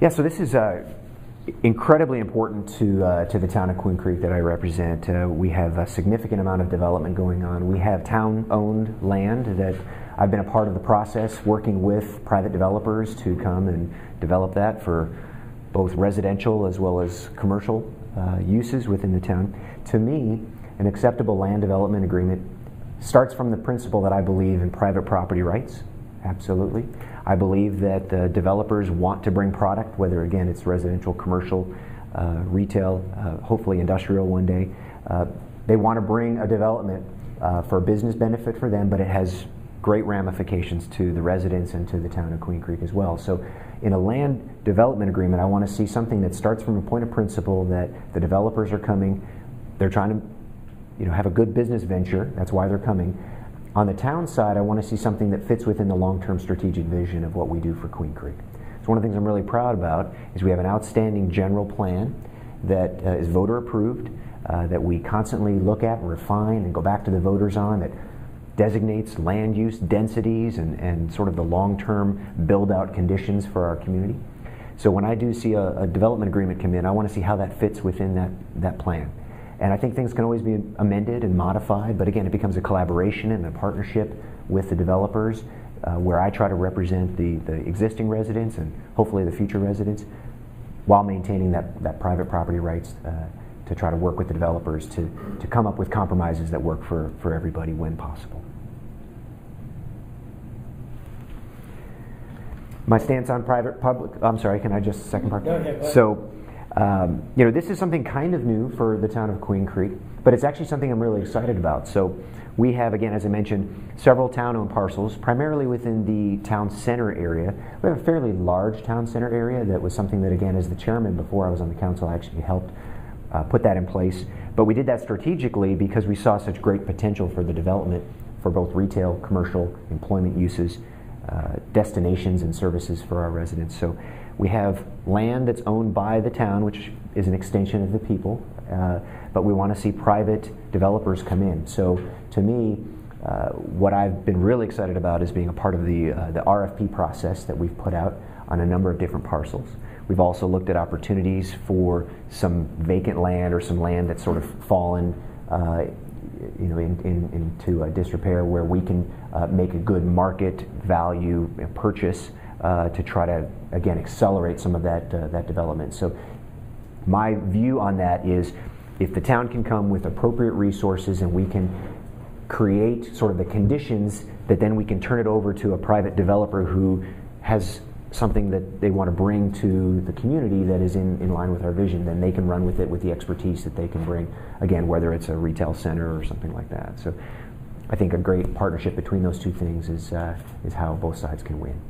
Yeah, so this is incredibly important to the town of Queen Creek that I represent. We have a significant amount of development going on. We have town-owned land that I've been a part of the process, working with private developers to come and develop that for both residential as well as commercial uses within the town. To me, an acceptable land development agreement starts from the principle that I believe in private property rights. Absolutely. I believe that the developers want to bring product, whether again it's residential, commercial, retail, hopefully industrial one day. They want to bring a development for business benefit for them, but it has great ramifications to the residents and to the town of Queen Creek as well. So in a land development agreement, I want to see something that starts from a point of principle that the developers are coming, they're trying to have a good business venture, that's why they're coming. On the town side, I want to see something that fits within the long-term strategic vision of what we do for Queen Creek. So one of the things I'm really proud about is we have an outstanding general plan that is voter approved, that we constantly look at and refine and go back to the voters on, that designates land use densities and sort of the long-term build-out conditions for our community. So when I do see a development agreement come in, I want to see how that fits within that plan. And I think things can always be amended and modified, but again, it becomes a collaboration and a partnership with the developers where I try to represent the existing residents and hopefully the future residents while maintaining that private property rights to try to work with the developers to come up with compromises that work for everybody when possible. My stance on public, I'm sorry, can I just second part? Go ahead. So, this is something kind of new for the town of Queen Creek, but it's actually something I'm really excited about. So we have, again, as I mentioned, several town-owned parcels, primarily within the town center area. We have a fairly large town center area that was something that, again, as the chairman before I was on the council, I actually helped put that in place. But we did that strategically because we saw such great potential for the development for both retail, commercial, employment uses, destinations and services for our residents. So we have land that's owned by the town, which is an extension of the people, but we want to see private developers come in. So to me, what I've been really excited about is being a part of the RFP process that we've put out on a number of different parcels. We've also looked at opportunities for some vacant land or some land that's sort of fallen into disrepair, where we can make a good market value purchase to try to, again, accelerate some of that development. So my view on that is if the town can come with appropriate resources and we can create sort of the conditions that then we can turn it over to a private developer who has something that they want to bring to the community that is in line with our vision, then they can run with it with the expertise that they can bring, again, whether it's a retail center or something like that. So I think a great partnership between those two things is how both sides can win.